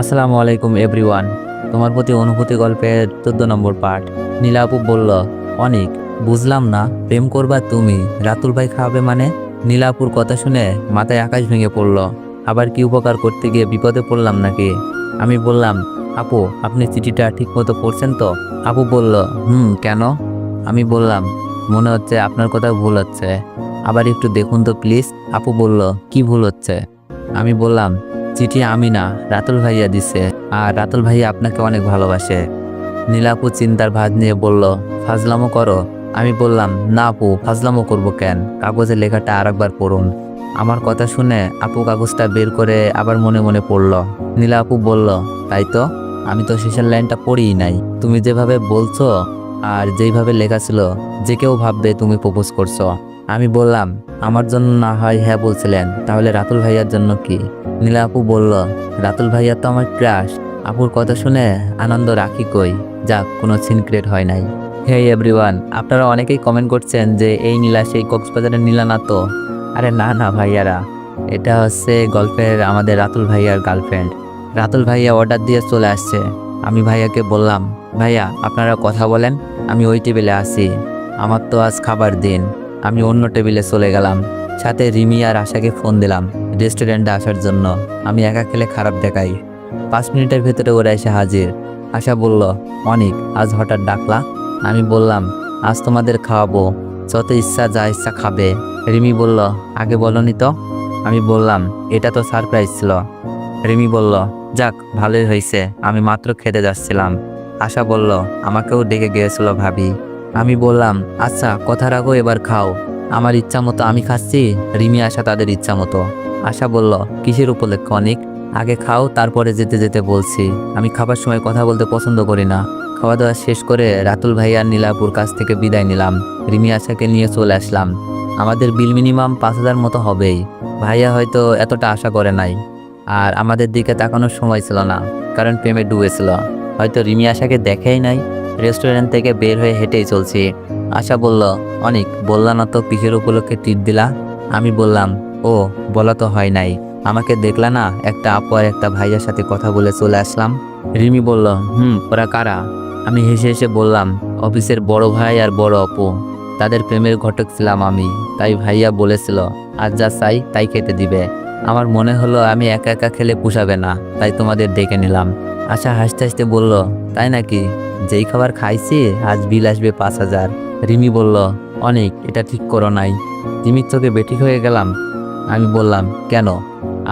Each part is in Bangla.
আসসালামু আলাইকুম এভরিওয়ান। তোমার প্রতি অনুভূতি গল্পের 14 নম্বর পার্ট। নীলা আপু বলল, অনেক বুঝলাম না, প্রেম করবা তুমি, রাতুল ভাই খাওয়াবে মানে? নীলা আপুর কথা শুনে মাথায় আকাশ ভেঙে পড়ল। আবার কি উপকার করতে গিয়ে বিপদে পড়লাম নাকি? আমি বললাম, আপু আপনি চিঠিটা ঠিক মতো পড়ছেন তো? আপু বলল, কেন? আমি বললাম, মনে হচ্ছে আপনার কথা ভুল হচ্ছে, আবার একটু দেখুন তো প্লিজ। আপু বলল, কি ভুল হচ্ছে? আমি বললাম, চিঠি আমি না, রাতুল ভাইয়া দিছে, আর রাতুল ভাইয়া আপনাকে অনেক ভালোবাসে। নীলাপু চিন্তার ভাঁজ নিয়ে বলল, ফাজলামো করো? আমি বললাম, না আপু, ফাজলামো করব কেন, কাগজে লেখাটা আরেকবার পড়ুন। আমার কথা শুনে আপু কাগজটা বের করে আবার মনে মনে পড়ল। নীলা আপু বলল, তাই তো, আমি তো শেষের লাইনটা পড়িই নাই। তুমি যেভাবে বলছো আর যেইভাবে লেখা ছিল, যে কেউ ভাববে তুমি প্রপোজ করছো। আমি বললাম, আমার জন্য না হয় হ্যাঁ বলছিলেন, তাহলে রাতুল ভাইয়ার জন্য কি? নীলা আপু বলল, রাতুল ভাইয়া তো আমার ক্রাশ। আপুর কথা শুনে আনন্দ রাখি কই, যাক কোনো সিনক্রেট হয় নাই। হে এভরিওয়ান, আপনারা অনেকেই কমেন্ট করছেন যে এই নীলা সেই কক্সবাজারের নীলা না তো? আরে না না ভাইয়ারা, এটা হচ্ছে গল্পের আমাদের রাতুল ভাইয়ার গার্লফ্রেন্ড। রাতুল ভাইয়া অর্ডার দিয়ে চলে আসছে। আমি ভাইয়াকে বললাম, ভাইয়া আপনারা কথা বলেন, আমি ওই টেবিলে আছি, আমার তো আজ খাবার দিন। আমি অন্য টেবিলে চলে গেলাম। সাথে রিমি আর আশাকে ফোন দিলাম রেস্টুরেন্টে আসার জন্য। আমি একা খেলে খারাপ দেখাই। 5 মিনিটের ভেতরে ওরা এসে হাজির। আশা বলল, অনিক আজ হঠাৎ ডাকলা? আমি বললাম, আজ তোমাদের খাওয়াবো, যত ইচ্ছা যা ইচ্ছা খাবে। রিমি বলল, আগে বলনি তো? আমি বললাম, এটা তো সারপ্রাইজ ছিল। রিমি বলল, যাক ভালোই হয়েছে, আমি মাত্র খেতে যাচ্ছিলাম। আশা বলল, আমাকেও ডেকে গিয়েছিল ভাবি। আমি বললাম, আচ্ছা কথা রাখো, এবার খাও। আমার ইচ্ছা মতো আমি খাচ্ছি, রিমি আশা তাদের ইচ্ছা মতো। আশা বলল, কিসের উপলক্ষে অনিক? আগে খাও, তারপরে যেতে যেতে বলছি। আমি খাবার সময় কথা বলতে পছন্দ করি না। খাওয়া দাওয়া শেষ করে রাতুল ভাই আর নীলাপুর কাছ থেকে বিদায় নিলাম। রিমি আশাকে নিয়ে চলে আসলাম। আমাদের বিল মিনিমাম 5,000 মতো হবেই। ভাইয়া হয়তো এতটা আশা করে নাই, আর আমাদের দিকে তাকানোর সময় ছিল না, কারণ প্রেমে ডুবেছিল। হয়তো রিমি আশাকে দেখেই নাই। রেস্টুরেন্ট থেকে বের হয়ে হেঁটেই চলছি। আশা বলল, অনিক বললা না তো কিসের উপলক্ষে ট্রিট দিলা? আমি বললাম, ও বলা তো হয় নাই, আমাকে দেখলা না একটা আপু আর একটা ভাইয়ার সাথে কথা বলে চলে আসলাম। রিমি বলল, ওরা কারা? আমি হেসে হেসে বললাম, অফিসের বড় ভাই আর বড় আপু, তাদের প্রেমের ঘটক ছিলাম আমি। তাই ভাইয়া বলেছিল আজ যা চাই তাই খেতে দিবে। আমার মনে হলো আমি একা একা খেলে পুষাবে না, তাই তোমাদের ডেকে নিলাম। আশা হাসতে হাসতে বলল, তাই নাকি? যেই খাবার খাইছি আজ বিল আসবে 5,000। রিমি বলল, অনেক এটা ঠিক করো নাই। রিমির চোখে বেঠিক হয়ে গেলাম। আমি বললাম, কেন?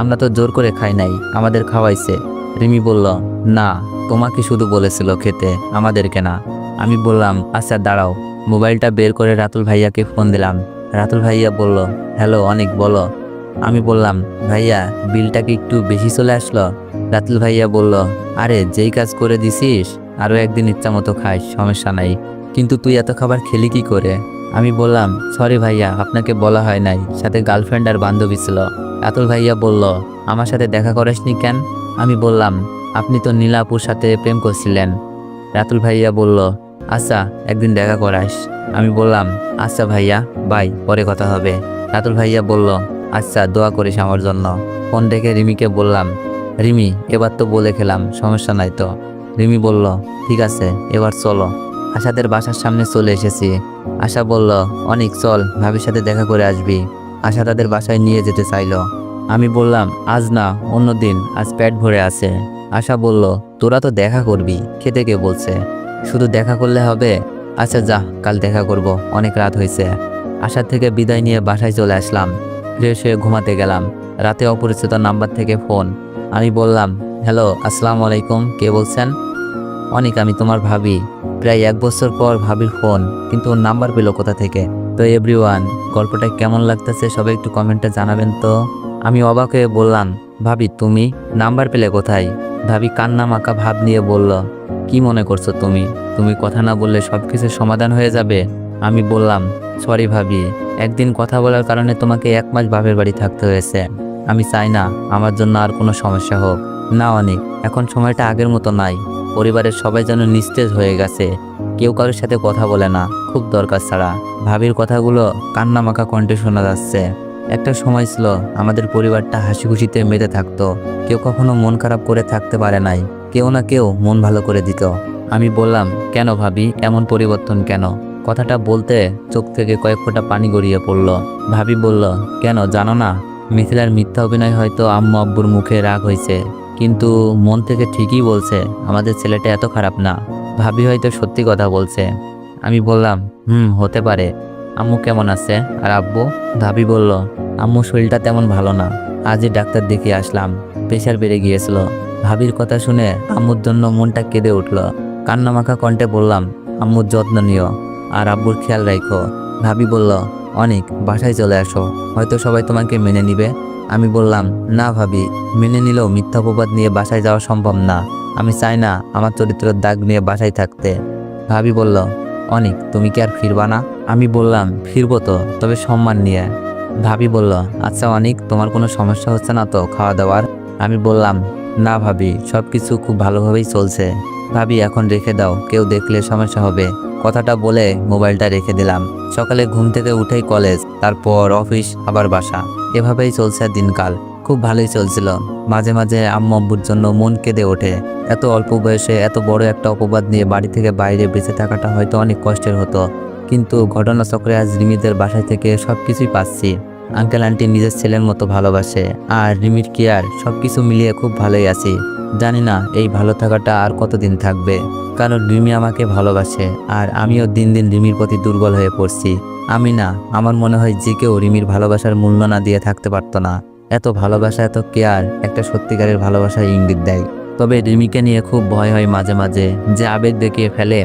আমরা তো জোর করে খাই নাই, আমাদের খাওয়াইছে। রিমি বলল, না, তোমাকে শুধু বলেছিল খেতে, আমাদেরকে না। আমি বললাম, আচ্ছা দাঁড়াও। মোবাইলটা বের করে রাতুল ভাইয়াকে ফোন দিলাম। রাতুল ভাইয়া বলল, হ্যালো অনেক, বলো। আমি বললাম, ভাইয়া বিলটা কি একটু বেশি চলে আসলো? রাতুল ভাইয়া বলল, আরে যেই কাজ করে দিছিস, আরও একদিন ইচ্ছা মতো খাইস, সমস্যা নাই, কিন্তু তুই এত খাবার খেলি কি করে? আমি বললাম, সরি ভাইয়া, আপনাকে বলা হয় নাই, সাথে গার্লফ্রেন্ড আর বান্ধবী ছিল। রাতুল ভাইয়া বলল, আমার সাথে দেখা করাসনি কেন? আমি বললাম, আপনি তো নীলাপুর সাথে প্রেম করছিলেন। রাতুল ভাইয়া বলল, আচ্ছা একদিন দেখা করাস। আমি বললাম, আচ্ছা ভাইয়া, বাই, পরে কথা হবে। রাতুল ভাইয়া বলল, আচ্ছা দোয়া করিস আমার জন্য। ফোন ডেকে রিমিকে বললাম, রিমি এবার তো বলে খেলাম, সমস্যা নাই তো? রিমি বলল, ঠিক আছে, এবার চলো। আশাদের বাসার সামনে চলে এসেছি। আশা বলল, অনেক চল, ভাবির সাথে দেখা করে আসবি। আশা তাদের বাসায় নিয়ে যেতে চাইলো। আমি বললাম, আজ না, অন্য দিন, আজ পেট ভরে আছে। আশা বলল, তোরা তো দেখা করবি, খেতে কে বলছে? শুধু দেখা করলে হবে? আচ্ছা যা, কাল দেখা করব, অনেক রাত হয়েছে। আশা থেকে বিদায় নিয়ে বাসায় চলে আসলাম। ফ্রেশ হয়ে ঘুমাতে গেলাম। রাতে অপরিচিত নাম্বার থেকে ফোন। আমি বললাম, হ্যালো আসসালামু আলাইকুম, কে বলছেন? অনেক, আমি তোমার ভাবি। প্রায় 1 বছর পর ভাবির ফোন, কিন্তু ওর নাম্বার পেলো কোথা থেকে? তো এভরিওয়ান, গল্পটা কেমন লাগতেছে সবাই একটু কমেন্টে জানাবেন তো। আমি অবাক হয়ে বললাম, ভাবি তুমি নাম্বার পেলে কোথায়? ভাবি কান্না মাখা ভাব নিয়ে বলল, কি মনে করছো তুমি? তুমি কথা না বললে সবকিছুর সমাধান হয়ে যাবে? আমি বললাম, সরি ভাবি, একদিন কথা বলার কারণে তোমাকে 1 মাস বাপের বাড়ি থাকতে হয়েছে। আমি চাই না আমার জন্য আর কোনো সমস্যা হোক। না অনেক, এখন সময়টা আগের মতো নাই। পরিবারের সবাই যেন নিস্তেজ হয়ে গেছে, কেউ কারোর সাথে কথা বলে না, খুব দরকার ছাড়া। ভাবির কথাগুলো কান্নামাখা কণ্ঠে শোনা যাচ্ছে। একটা সময় ছিল আমাদের পরিবারটা হাসি খুশিতে মেতে থাকতো। কেউ কখনো মন খারাপ করে থাকতে পারে নাই, কেউ না কেউ মন ভালো করে দিত। আমি বললাম, কেন ভাবি, এমন পরিবর্তন কেন? কথাটা বলতে চোখ থেকে কয়েক ফোঁটা পানি গড়িয়ে পড়ল। ভাবি বলল, কেন জানো না, মিথিলার মিথ্যা অভিনয় হয়তো আম্মু আব্বুর মুখে রাগ হয়েছে, কিন্তু মন থেকে ঠিকই বলছে আমাদের ছেলেটা এত খারাপ না। ভাবি হয়তো সত্যি কথা বলছে। আমি বললাম, হতে পারে। আম্মু কেমন আছে আর আব্বু? ভাবি বলল, আম্মু শরীরটা তেমন ভালো না, আজই ডাক্তার দেখিয়ে আসলাম, প্রেশার বেড়ে গিয়েছিল। ভাবির কথা শুনে আম্মুর জন্য মনটা কেঁদে উঠল। কান্নামাখা কণ্ঠে বললাম, আম্মুর যত্ন নিও আর আব্বুর খেয়াল রাখো। ভাবি বলল, অনেক, বাসায় চলে আসো, হয়তো সবাই তোমাকে মেনে নিবে। আমি বললাম, না ভাবি, মেনে নিলেও মিথ্যা অপবাদ নিয়ে বাসায় যাওয়া সম্ভব না। আমি চাই না আমার চরিত্রের দাগ নিয়ে বাসায় থাকতে। ভাবি বলল, অনেক, তুমি কি আর ফিরবা না? আমি বললাম, ফিরবো তো, তবে সম্মান নিয়ে। ভাবি বলল, আচ্ছা অনেক, তোমার কোনো সমস্যা হচ্ছে না তো খাওয়া দাওয়ার? আমি বললাম, না ভাবি, সব কিছু খুব ভালোভাবেই চলছে। ভাবি, এখন রেখে দাও, কেউ দেখলে সমস্যা হবে। কথাটা বলে মোবাইলটা রেখে দিলাম। সকালে ঘুম থেকে উঠেই কলেজ, তারপর অফিস, আবার বাসা, এভাবেই চলছে দিনকাল। খুব ভালোই চলছিল। মাঝে মাঝে আম্মু আব্বুর জন্য মন কেঁদে ওঠে। এত অল্প বয়সে এত বড় একটা অপবাদ নিয়ে বাড়ি থেকে বাইরে বেঁচে থাকাটা হয়তো অনেক কষ্টের হতো, কিন্তু ঘটনাচক্রে আজ রিমিদের বাসায় থেকে সবকিছুই পাচ্ছি। আঙ্কেল আন্টি নিজের ছেলের মতো ভালোবাসে, আর রিমির কেয়ার, সবকিছু মিলিয়ে খুব ভালোই আছি। জানি না এই ভালো থাকাটা আর কতদিন থাকবে, কারণ রিমি আমাকে ভালোবাসে, আর আমিও দিন দিন রিমির প্রতি দুর্বল হয়ে পড়ছি। আমি না, আমার মনে হয় যে কেউ রিমির ভালোবাসার মূল্য না দিয়ে থাকতে পারতো না। এত ভালোবাসা, এত কেয়ার একটা সত্যিকারের ভালোবাসার ইঙ্গিত দেয়। তবে রিমিকে নিয়ে খুব ভয় হয় মাঝে মাঝে, যে আবেগ দেখিয়ে ফেলে।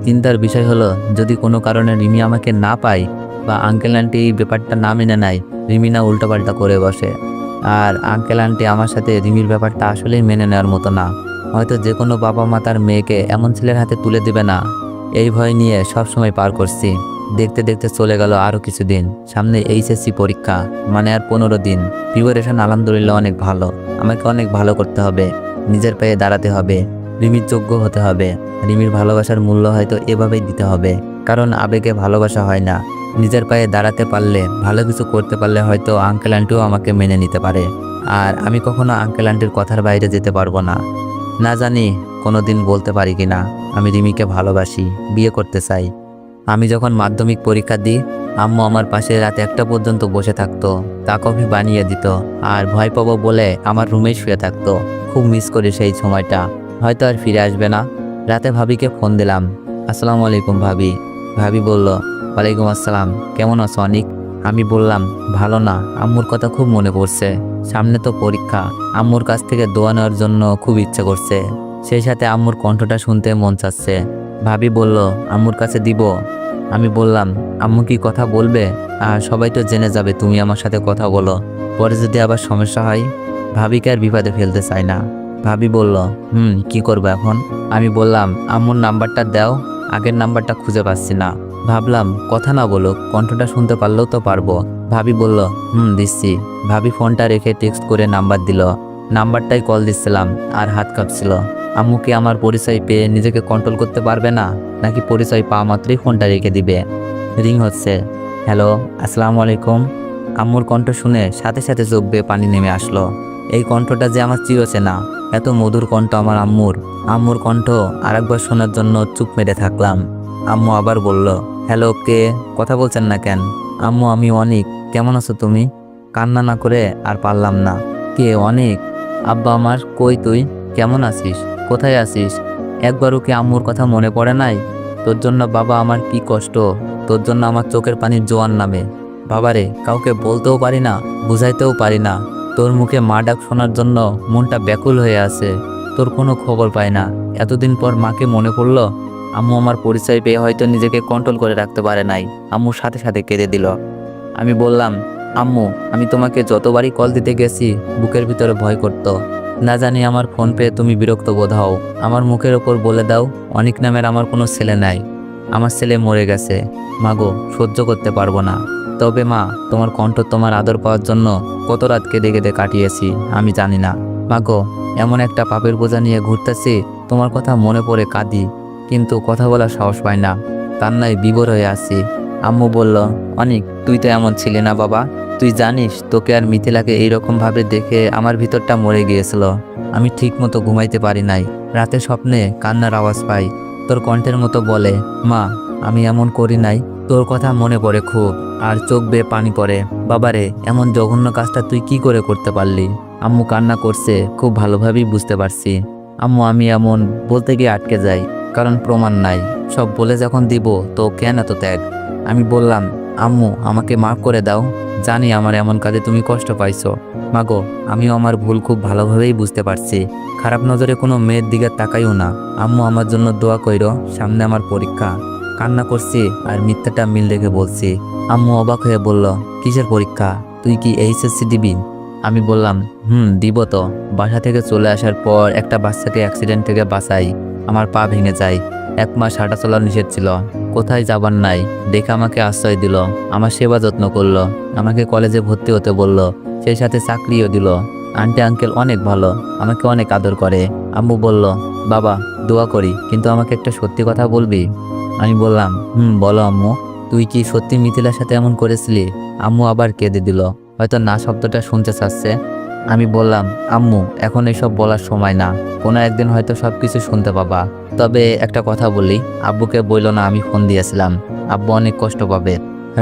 চিন্তার বিষয় হলো, যদি কোনো কারণে রিমি আমাকে না পায় বা আঙ্কেল আন্টি এই ব্যাপারটা না মেনে নেয়, রিমি না উল্টোপাল্টা করে বসে। আর আঙ্কেল আন্টি আমার সাথে রিমির ব্যাপারটা আসলেই মেনে নেওয়ার মতো না। হয়তো যে কোনো বাবা মা তার মেয়েকে এমন ছেলের হাতে তুলে দেবে না, এই ভয় নিয়ে সব সময় পার করছি। দেখতে দেখতে চলে গেল আরও কিছুদিন। সামনে এইচএসসি পরীক্ষা, মানে আর 15 দিন। প্রিপারেশন আলহামদুলিল্লাহ অনেক ভালো। আমাকে অনেক ভালো করতে হবে, নিজের পায়ে দাঁড়াতে হবে, রিমির যোগ্য হতে হবে। রিমির ভালোবাসার মূল্য হয়তো এভাবেই দিতে হবে, কারণ আবেগে ভালোবাসা হয় না। নিজের পায়ে দাঁড়াতে পারলে, ভালো কিছু করতে পারলে হয়তো আঙ্কেল আন্টিও আমাকে মেনে নিতে পারে। আর আমি কখনো আঙ্কেল আন্টির কথার বাইরে যেতে পারবো না। না জানি কোনোদিন বলতে পারি কিনা আমি রিমিকে ভালোবাসি, বিয়ে করতে চাই। আমি যখন মাধ্যমিক পরীক্ষা দিই, আম্মু আমার পাশে রাত 1টা পর্যন্ত বসে থাকতো, চা কফি বানিয়ে দিত, আর ভয় পাবো বলে আমার রুমেই শুয়ে থাকতো। খুব মিস করি সেই সময়টা, হয়তো আর ফিরে আসবে না। রাতে ভাবিকে ফোন দিলাম, আসসালামু আলাইকুম ভাবি। ভাবি বলল, ওয়ালাইকুম আসসালাম, কেমন আছো অনিক? আমি বললাম, ভালো না, আম্মুর কথা খুব মনে পড়ছে। সামনে তো পরীক্ষা, আম্মুর কাছ থেকে দোয়া নেওয়ার জন্য খুব ইচ্ছে করছে, সেই সাথে আম্মুর কণ্ঠটা শুনতে মন চাচ্ছে। ভাবি বলল, আম্মুর কাছে দিব? আমি বললাম, আম্মু কি কথা বলবে? আর সবাই তো জেনে যাবে তুমি আমার সাথে কথা বলো, পরে যদি আবার সমস্যা হয়। ভাবিকে আর বিপদে ফেলতে চাই না। ভাবি বলল, কি করবো এখন? আমি বললাম, আম্মুর নাম্বারটা দাও, আগের নাম্বারটা খুঁজে পাচ্ছি না। ভাবলাম কথা না বলুক, কণ্ঠটা শুনতে পারলেও তো পারবো। ভাবি বলল, দিচ্ছি। ভাবি ফোনটা রেখে টেক্সট করে নাম্বার দিল। নাম্বারটাই কল দিচ্ছিলাম আর হাত কাঁপছিল। আম্মু কি আমার পরিচয় পেয়ে নিজেকে কন্ট্রোল করতে পারবে না, নাকি পরিচয় পাওয়া মাত্রই ফোনটা রেখে দিবে? রিং হচ্ছে। হ্যালো, আসসালামু আলাইকুম। আম্মুর কণ্ঠ শুনে সাথে সাথে চোখ বেয়ে পানি নেমে আসলো। এই কণ্ঠটা যে আমার চিরচেনা, এত মধুর কণ্ঠ আমার আম্মুর। আম্মুর কণ্ঠ আরেকবার শোনার জন্য চুপ মেরে থাকলাম। আম্মু আবার বলল, হ্যালো, কে? কথা বলছেন না কেন? আম্মু, আমি অনিক, কেমন আছো তুমি? কান্না না করে আর পারলাম না। কে অনিক? আব্বা আমার, কই তুই? কেমন আছিস? কোথায় আছিস? একবারও কি আম্মুর কথা মনে পড়ে নাই? তোর জন্য বাবা আমার কি কষ্ট, তোর জন্য আমার চোখের পানির জোয়ার নামে। বাবারে, কাউকে বলতেও পারি না, বুঝাইতেও পারি না। তোর মুখে মা ডাক শোনার জন্য মনটা ব্যাকুল হয়ে আছে। তোর কোনো খবর পাই না। এতদিন পর মাকে মনে পড়লো। আম্মু আমার পরিচয় পেয়ে হয়তো নিজেকে কন্ট্রোল করে রাখতে পারে নাই, আম্মুর সাথে সাথে কেঁদে দিল। আমি বললাম, আম্মু, আমি তোমাকে যতবারই কল দিতে গেছি বুকের ভিতরে ভয় করতো। না জানি আমার ফোন পেয়ে তুমি বিরক্ত বোধ হও। আমার মুখের ওপর বলে দাও, অনিক নামের আমার কোনো ছেলে নাই। আমার ছেলে মরে গেছে। মাগো, সহ্য করতে পারবো না। তবে মা, তোমার কণ্ঠ, তোমার আদর পাওয়ার জন্য কত রাত কেঁদে কেঁদে কাটিয়েছি আমি জানি না। মাগো, এমন একটা পাপের বোঝা নিয়ে ঘুরতেছি, তোমার কথা মনে পড়ে কাঁদি, কিন্তু কথা বলার সাহস পাই না। কান্নায় বিভোর হয়ে আসছি। আম্মু বলল, অনিক, তুই তো এমন ছিলি না বাবা, তুই জানিস তোকে আর মিথিলাকে এইরকম ভাবে দেখে আমার ভিতরটা মরে গিয়েছিল। আমি ঠিক মতো ঘুমাইতে পারি নাই। রাতে স্বপ্নে কান্নার আওয়াজ পাই। তোর কণ্ঠের মতো বলে, মা আমি এমন করি নাই। তোর কথা মনে পড়ে খুব, আর চোখ বেয়ে পানি পড়ে। বাবারে, এমন জঘন্য কাজটা তুই কি করে করতে পারলি? আম্মু কান্না করছে, খুব ভালোভাবেই বুঝতে পারছি। আম্মু আমি এমন বলতে গিয়ে আটকে যাই, কারণ প্রমাণ নাই। সব বলে যখন দিব তো কেন এত ত্যাগ? আমি বললাম, আম্মু আমাকে মাফ করে দাও। জানি আমার এমন কাজে তুমি কষ্ট পাইছো। মাগো, আমিও আমার ভুল খুব ভালোভাবেই বুঝতে পারছি। খারাপ নজরে কোনো মেয়ের দিকে তাকাইও না। আম্মু আমার জন্য দোয়া কইরো, সামনে আমার পরীক্ষা। কান্না করছি আর মিথ্যাটা মিল রেখে বলছি। আম্মু অবাক হয়ে বলল, কিসের পরীক্ষা? তুই কি এইচএসসি দিবি? আমি বললাম, দিব তো। বাসা থেকে চলে আসার পর একটা বাচ্চাকে অ্যাক্সিডেন্ট থেকে বাঁচাই। আমার পা ভেঙে যায়। 1 মাস হাঁটা চলা নিষেধ ছিল। কোথায় যাবার নাই, দেখে আমাকে আশ্রয় দিল। আমার সেবা যত্ন করলো। আমাকে কলেজে ভর্তি হতে বলল। সেই সাথে চাকরিও দিল। আন্টি আঙ্কেল অনেক ভালো, আমাকে অনেক আদর করে। আম্মু বলল, বাবা দোয়া করি, কিন্তু আমাকে একটা সত্যি কথা বলবি? আমি বললাম, বলো আম্মু। তুই কি সত্যি মিথিলার সাথে এমন করেছিলি? আম্মু আবার কেঁদে দিল, হয়তো না শব্দটা শুনতে চাচ্ছে। আমি বললাম, আম্মু এখন এসব বলার সময় না। কোনো একদিন হয়তো সবকিছু শুনতে পাবা। তবে একটা কথা বলি, আব্বুকে বইল না আমি ফোন দিয়েছিলাম। আব্বু অনেক কষ্ট পাবে।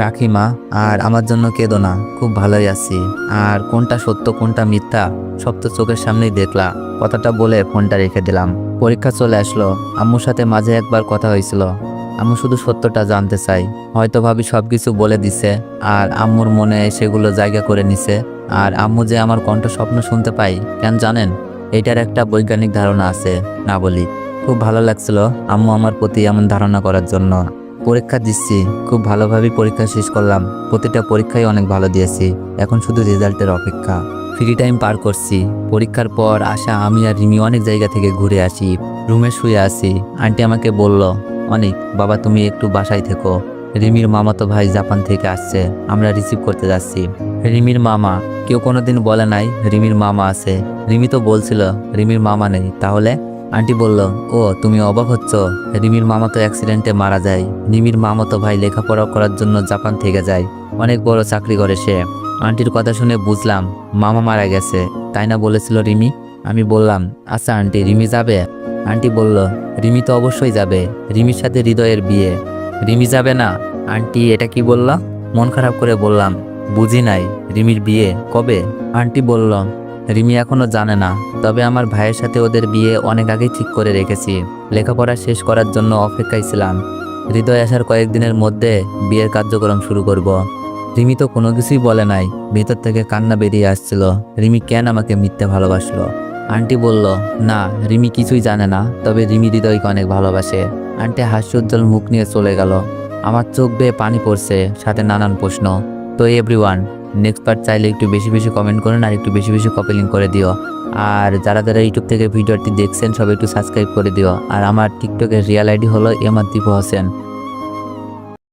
রাখি মা, আর আমার জন্য কেঁদো না। খুব ভালোই আছি। আর কোনটা সত্য কোনটা মিথ্যা সব তো চোখের সামনেই দেখলা। কথাটা বলে ফোনটা রেখে দিলাম। পরীক্ষা চলে আসলো। আম্মুর সাথে মাঝে একবার কথা হয়েছিল। আম্মু শুধু সত্যটা জানতে চাই। হয়তো ভাবি সবকিছু বলে দিছে, আর আম্মুর মনে সেগুলো জায়গা করে নিছে। আর আম্মু যে আমার কণ্ঠ স্বপ্ন শুনতে পাই, কেন জানেন? এটার একটা বৈজ্ঞানিক ধারণা আছে, না বলি। খুব ভালো লাগছিল আম্মু আমার প্রতি এমন ধারণা করার জন্য। পরীক্ষা দিচ্ছি, খুব ভালোভাবেই পরীক্ষা শেষ করলাম। প্রতিটা পরীক্ষায় অনেক ভালো দিয়েছি। এখন শুধু রেজাল্টের অপেক্ষা। ফ্রি টাইম পার করছি। পরীক্ষার পর আসা আমি আর রিমি অনেক জায়গা থেকে ঘুরে আসি। রুমে শুয়ে আছি। আন্টি আমাকে বলল, অনেক বাবা তুমি একটু বাসায় থেকো। রিমির মামাতো ভাই জাপান থেকে আসছে, আমরা রিসিভ করতে যাচ্ছি। রিমির মামা? কেউ কোনোদিন বলে নাই রিমির মামা আছে। রিমি তো বলছিল রিমির মামা নেই। তাহলে? আন্টি বলল, ও তুমি অবাক হচ্ছ? রিমির মামা তো অ্যাক্সিডেন্টে মারা যায়। রিমির মামাতো ভাই লেখাপড়া করার জন্য জাপান থেকে যায়। অনেক বড় চাকরি করে সে। আন্টির কথা শুনে বুঝলাম মামা মারা গেছে, তাই না বলেছিল রিমি? আমি বললাম, আচ্ছা আন্টি রিমি যাবে? আন্টি বলল, রিমি তো অবশ্যই যাবে। রিমির সাথে হৃদয়ের বিয়ে। রিমি যাবে না? আন্টি এটা কি বললা? মন খারাপ করে বললাম, বুঝি নাই। রিমির বিয়ে কবে? আন্টি বলল, রিমি এখনো জানে না। তবে আমার ভাইয়ের সাথে ওদের বিয়ে অনেক আগেই ঠিক করে রেখেছি। লেখাপড়া শেষ করার জন্য অপেক্ষায় ছিলাম। হৃদয় আসার কয়েকদিনের মধ্যে বিয়ের কার্যক্রম শুরু করব। রিমি তো কোনো কিছুই বলে নাই। ভেতর থেকে কান্না বেরিয়ে আসছিল। রিমি কেন আমাকে মিথ্যে ভালোবাসলো? আন্টি বলল, না রিমি কিছুই জানে না, তবে রিমি হৃদয়কে অনেক ভালোবাসে। আন্টি হাস্যোজ্জ্বল মুখ নিয়ে চলে গেল। আমার চোখ বেয়ে পানি পড়ছে, সাথে নানান প্রশ্ন। তো এভরিওয়ান, নেক্সট পার্ট চাইলে একটু বেশি বেশি কমেন্ট করেন, আর একটু বেশি বেশি কপি লিঙ্ক করে দিও। আর যারা যারা ইউটিউব থেকে ভিডিওটি দেখছেন সবাই একটু সাবস্ক্রাইব করে দিও। আর আমার টিকটকের রিয়েল আইডি হলো এমআর দীপু হোসেন।